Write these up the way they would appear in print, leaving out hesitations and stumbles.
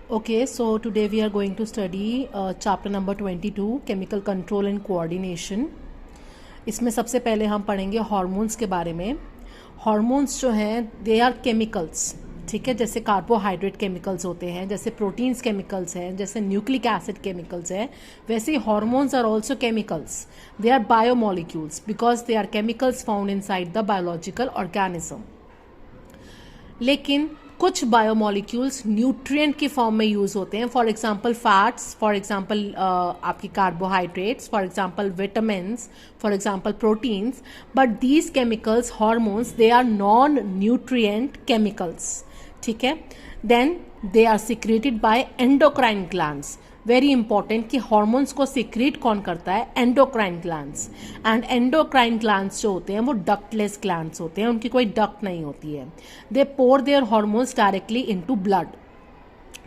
Okay, so today we are going to study chapter number 22, chemical control and coordination. इसमें सबसे पहले हम पढ़ेंगे हार्मोन्स के बारे में. हार्मोन्स जो हैं दे आर केमिकल्स, ठीक है. जैसे कार्बोहाइड्रेट केमिकल्स होते हैं, जैसे प्रोटीन्स केमिकल्स हैं, जैसे न्यूक्लिक एसिड केमिकल्स हैं, वैसे ही hormones are also chemicals. They are biomolecules because they are chemicals found inside the biological organism. लेकिन कुछ बायोमोलिक्यूल्स न्यूट्रिएंट की फॉर्म में यूज होते हैं. For example fats, for example आपकी carbohydrates, for example vitamins, for example proteins. But these chemicals hormones they are non nutrient chemicals, ठीक है. Then they are secreted by endocrine glands. Very important कि hormones को secrete कौन करता है? Endocrine glands. And endocrine glands जो होते हैं वो डक्टलेस ग्लैंड्स होते हैं, उनकी कोई डक्ट नहीं होती है. They pour their hormones directly into blood,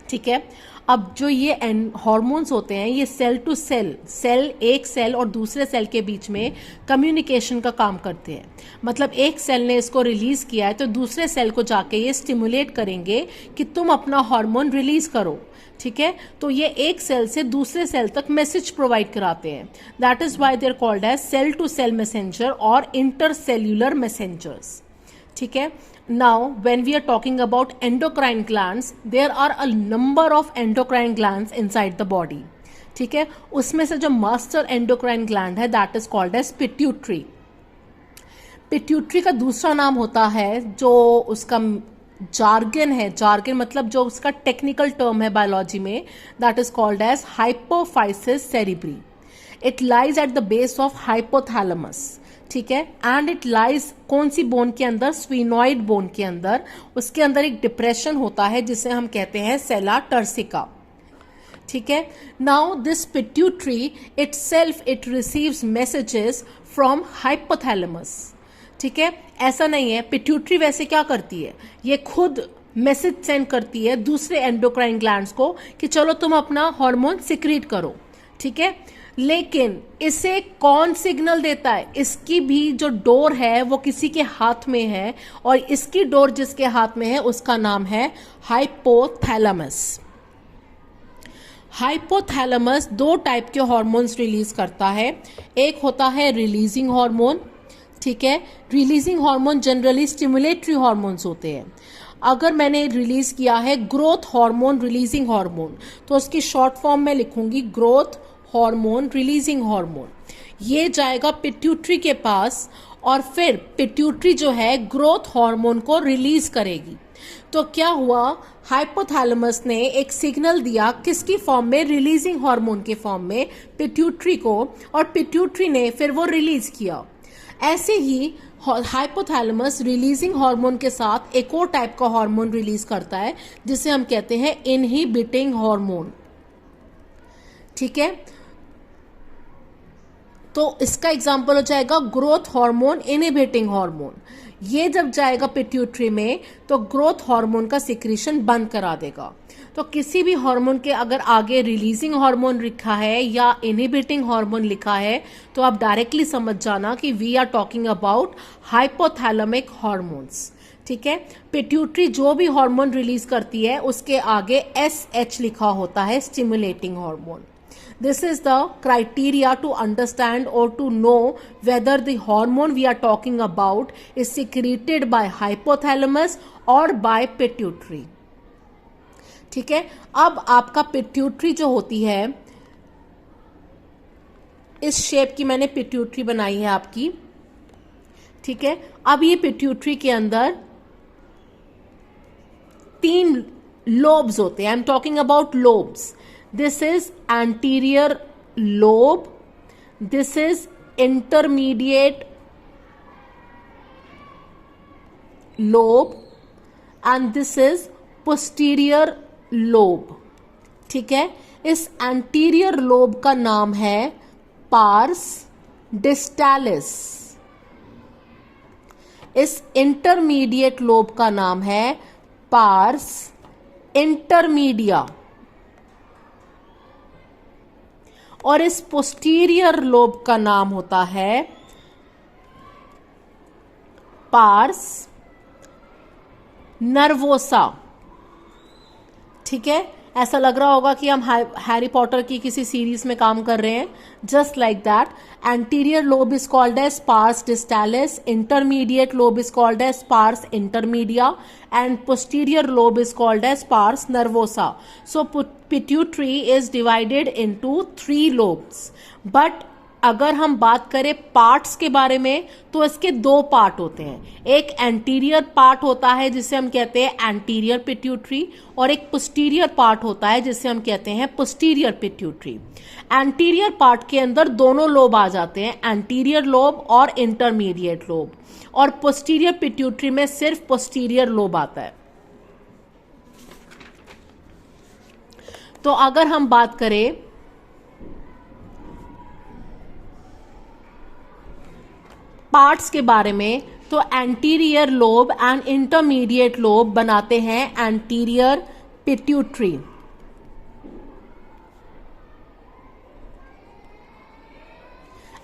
ठीक है. अब जो ये हार्मोन्स होते हैं ये सेल टू सेल एक सेल और दूसरे सेल के बीच में कम्युनिकेशन का काम करते हैं. मतलब एक सेल ने इसको रिलीज किया है तो दूसरे सेल को जाके ये स्टिमुलेट करेंगे कि तुम अपना हार्मोन रिलीज करो, ठीक है. तो ये एक सेल से दूसरे सेल तक मैसेज प्रोवाइड कराते हैं. That is why they are called as cell to cell messenger और इंटरसेल्यूलर मैसेंजर्स, ठीक है. Now, when we are talking about endocrine glands, there are a number of endocrine glands inside the body. ठीक है. उसमें से जो master endocrine gland है that is called as pituitary. Pituitary का दूसरा नाम होता है जो उसका जार्गन है, जार्गन मतलब जो उसका टेक्निकल टर्म है बायोलॉजी में, that is called as hypophysis cerebri. It lies at the base of hypothalamus, ठीक है. एंड इट लाइज कौन सी बोन के अंदर? स्फीनॉइड बोन के अंदर. उसके अंदर एक डिप्रेशन होता है जिसे हम कहते हैं सेला टर्सिका, ठीक है. Now this pituitary itself it receives messages from hypothalamus, ठीक है. ऐसा नहीं है, पिट्यूटरी वैसे क्या करती है, ये खुद मैसेज सेंड करती है दूसरे एंडोक्राइन ग्लैंड्स को कि चलो तुम अपना हार्मोन सिक्रीट करो, ठीक है. लेकिन इसे कौन सिग्नल देता है? इसकी भी जो डोर है वो किसी के हाथ में है और इसकी डोर जिसके हाथ में है उसका नाम है हाइपोथैलेमस. हाइपोथैलेमस दो टाइप के हार्मोन्स रिलीज करता है. एक होता है रिलीजिंग हार्मोन, ठीक है. Releasing hormone generally stimulatory hormones होते हैं. अगर मैंने रिलीज किया है ग्रोथ हार्मोन रिलीजिंग हार्मोन तो उसकी शॉर्ट फॉर्म में लिखूंगी ग्रोथ हार्मोन रिलीजिंग हार्मोन. ये जाएगा पिट्यूटरी के पास और फिर पिट्यूटरी जो है ग्रोथ हार्मोन को रिलीज करेगी. तो क्या हुआ? हाइपोथैलेमस ने एक सिग्नल दिया किसकी फॉर्म में? रिलीजिंग हार्मोन के फॉर्म में पिट्यूटरी को, और पिट्यूटरी ने फिर वो रिलीज किया. ऐसे ही हाइपोथैलेमस रिलीजिंग हार्मोन के साथ एक और टाइप का हार्मोन रिलीज करता है जिसे हम कहते हैं इनहिबिटिंग हार्मोन, ठीक है. तो इसका एग्जाम्पल हो जाएगा ग्रोथ हार्मोन इनहिबिटिंग हार्मोन. ये जब जाएगा पिट्यूटरी में तो ग्रोथ हार्मोन का सिक्रीशन बंद करा देगा. तो किसी भी हार्मोन के अगर आगे रिलीजिंग हार्मोन लिखा है या इनहिबिटिंग हार्मोन लिखा है तो आप डायरेक्टली समझ जाना कि we are talking about hypothalamic hormones, ठीक है. पिट्यूटरी जो भी हार्मोन रिलीज करती है उसके आगे SH लिखा होता है, stimulating hormone. This is the criteria to understand or to know whether the hormone we are talking about is secreted by hypothalamus or by pituitary. ठीक है. अब आपका पिट्यूटरी जो होती है, इस शेप की मैंने पिट्यूटरी बनाई है आपकी, ठीक है. अब ये पिट्यूटरी के अंदर 3 लोब्स होते हैं. I am talking about lobes. This is anterior lobe, this is intermediate lobe and this is posterior lobe, ठीक है. इस anterior lobe का नाम है pars distalis. इस intermediate lobe का नाम है pars intermedia और इस पोस्टीरियर लोब का नाम होता है पार्स नर्वोसा, ठीक है. ऐसा लग रहा होगा कि हम हैरी पॉटर की किसी सीरीज में काम कर रहे हैं. Just like that, anterior lobe is called as pars distalis, intermediate lobe is called as pars intermedia, and posterior lobe is called as pars nervosa. So pituitary is divided into 3 lobes. But अगर हम बात करें parts के बारे में तो इसके 2 part होते हैं. एक एंटीरियर पार्ट होता है जिसे हम कहते हैं एंटीरियर पिट्यूटरी, और एक पोस्टीरियर पार्ट होता है जिसे हम कहते हैं पोस्टीरियर पिट्यूटरी. एंटीरियर पार्ट के अंदर दोनों लोब आ जाते हैं, एंटीरियर लोब और इंटरमीडिएट लोब, और पोस्टीरियर पिट्यूटरी में सिर्फ पोस्टीरियर लोब आता है. तो अगर हम बात करें पार्ट्स के बारे में तो anterior lobe and intermediate lobe बनाते हैं एंटीरियर पिट्यूटरी.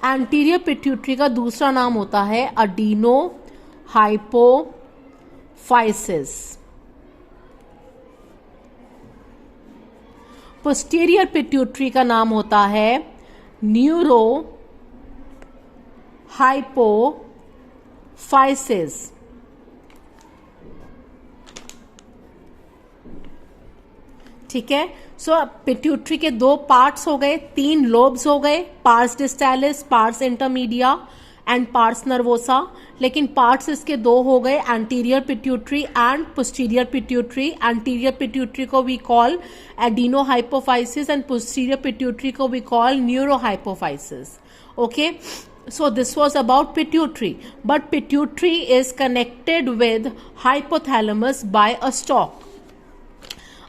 एंटीरियर पिट्यूटरी का दूसरा नाम होता है अडीनो हाइपोफाइसिस. पोस्टीरियर पिट्यूटरी का नाम होता है न्यूरो हाइपोफाइसिस. ठीक है. सो पिट्यूटरी के 2 पार्ट्स हो गए, 3 लोब्स हो गए, pars distalis, pars intermedia and pars nervosa. लेकिन पार्ट्स इसके 2 हो गए, anterior pituitary and posterior pituitary. Anterior pituitary को we call adeno hypophysis and posterior pituitary को we call neuro hypophysis. Okay, so this was about pituitary, but pituitary is connected with hypothalamus by a stalk.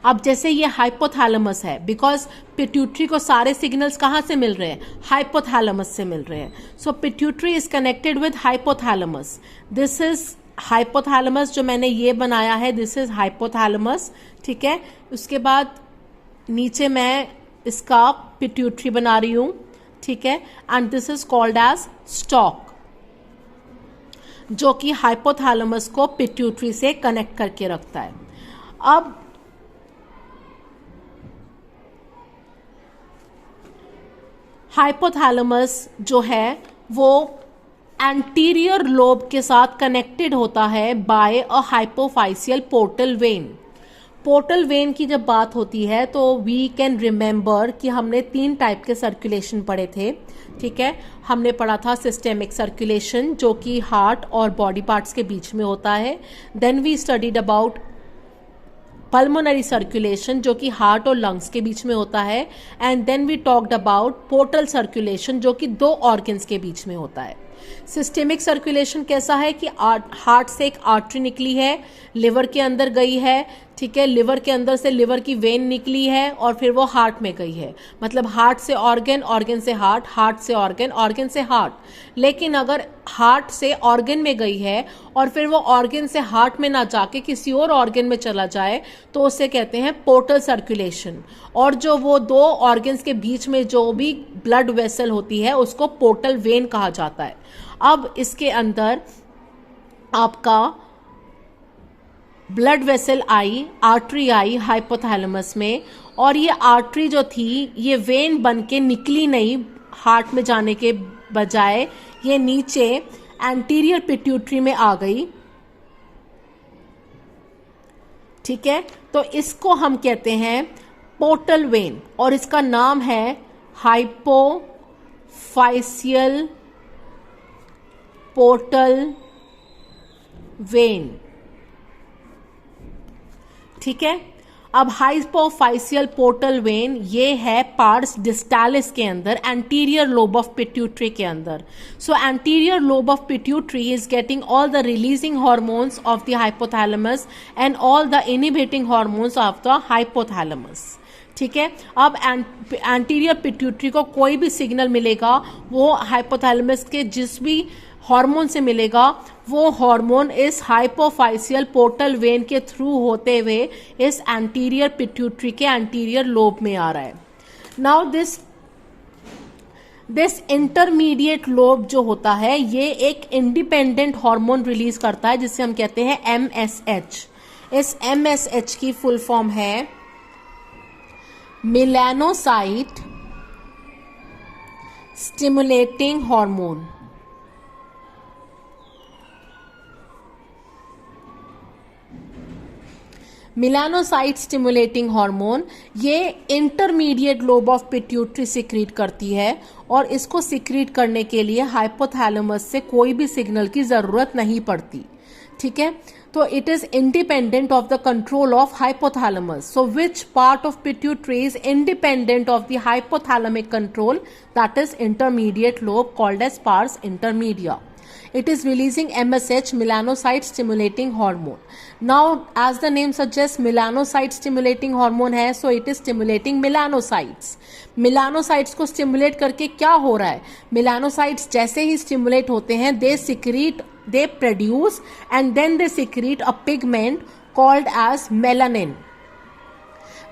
अब जैसे ये hypothalamus है, because pituitary को सारे signals कहाँ से मिल रहे हैं, हाइपोथैलेमस से मिल रहे हैं. So pituitary is connected with hypothalamus. This is hypothalamus जो मैंने ये बनाया है, दिस इज हाइपोथैलेमस. ठीक है. उसके बाद नीचे मैं इसका पिट्यूटरी बना रही हूं. ठीक है. And this is called as stalk, जो कि हाइपोथैलेमस को पिट्यूटरी से कनेक्ट करके रखता है. अब हाइपोथैलेमस जो है वो एंटीरियर लोब के साथ कनेक्टेड होता है बाय अ हाइपोफाइसियल पोर्टल वेन. पोर्टल वेन की जब बात होती है तो वी कैन रिमेंबर कि हमने 3 टाइप के सर्कुलेशन पढ़े थे. ठीक है. हमने पढ़ा था सिस्टेमिक सर्कुलेशन जो कि हार्ट और बॉडी पार्ट्स के बीच में होता है. Then we studied about pulmonary circulation जो कि हार्ट और लंग्स के बीच में होता है. And then we talked about portal circulation जो कि 2 ऑर्गन्स के बीच में होता है. सिस्टेमिक सर्कुलेशन कैसा है कि हार्ट से एक आर्टरी निकली है, लिवर के अंदर गई है. ठीक है. लिवर के अंदर से लिवर की वेन निकली है और फिर वो हार्ट में गई है. मतलब हार्ट से ऑर्गन, ऑर्गन से हार्ट, हार्ट से ऑर्गन, ऑर्गन से हार्ट. लेकिन अगर हार्ट से ऑर्गन में गई है और फिर वो ऑर्गन से हार्ट में ना जाके किसी और ऑर्गन में चला जाए तो उसे कहते हैं पोर्टल सर्कुलेशन. और जो वो 2 ऑर्गन्स के बीच में जो भी ब्लड वेसल होती है उसको पोर्टल वेन कहा जाता है. अब इसके अंदर आपका ब्लड वेसल आई, आर्टरी आई हाइपोथैलेमस में, और ये आर्टरी जो थी ये वेन बन के निकली नहीं हार्ट में जाने के बजाय, ये नीचे एंटीरियर पिट्यूटरी में आ गई. ठीक है. तो इसको हम कहते हैं पोर्टल वेन और इसका नाम है हाइपोफाइसियल पोर्टल वेन. ठीक है. अब हाइपोफाइसियल पोर्टल वेन ये है पार्स डिस्टालिस के अंदर, एंटीरियर लोब ऑफ पिट्यूटरी के अंदर. सो anterior lobe of pituitary is getting all the releasing hormones of the hypothalamus and all the inhibiting hormones of the hypothalamus. ठीक है. अब एंटीरियर पिट्यूटरी को कोई भी सिग्नल मिलेगा वो हाइपोथैलेमस के जिस भी हार्मोन से मिलेगा वो हार्मोन इस हाइपोफाइसियल पोर्टल वेन के थ्रू होते हुए इस एंटीरियर पिट्यूटरी के एंटीरियर लोब में आ रहा है. नाउ दिस इंटरमीडिएट लोब जो होता है ये एक इंडिपेंडेंट हार्मोन रिलीज करता है जिसे हम कहते हैं MSH. इस MSH की फुल फॉर्म है melanocyte stimulating hormone. Melanocyte stimulating hormone ये intermediate lobe of pituitary secrete करती है, और इसको सिक्रीट करने के लिए हाइपोथैलेमस से कोई भी सिग्नल की जरूरत नहीं पड़ती. ठीक है, तो it is independent of the control of hypothalamus. So which part of pituitary is independent of the hypothalamic control? That is intermediate lobe, called as pars intermedia. It is releasing MSH, melanocyte stimulating hormone. Now, as the name suggests, melanocyte stimulating hormone है, so it is stimulating melanocytes. melanocytes को stimulate करके क्या हो रहा है? melanocytes जैसे ही stimulate होते हैं, they secrete, they produce and then they secrete a pigment called as melanin.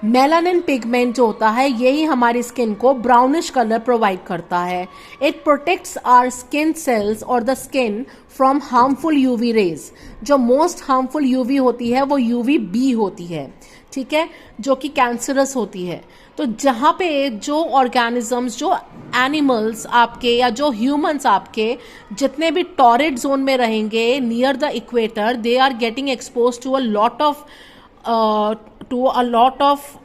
Melanin pigment जो होता है यही हमारी स्किन को ब्राउनिश कलर प्रोवाइड करता है. It protects our skin cells और the skin from harmful UV rays. जो मोस्ट हार्मफुल यूवी होती है वो यूवी बी होती है, ठीक है, जो कि कैंसरस होती है. तो जहाँ पे जो ऑर्गेनिजम्स, जो एनिमल्स आपके या जो ह्यूमंस आपके जितने भी टॉरिड जोन में रहेंगे near the equator, they are getting expose to a lot of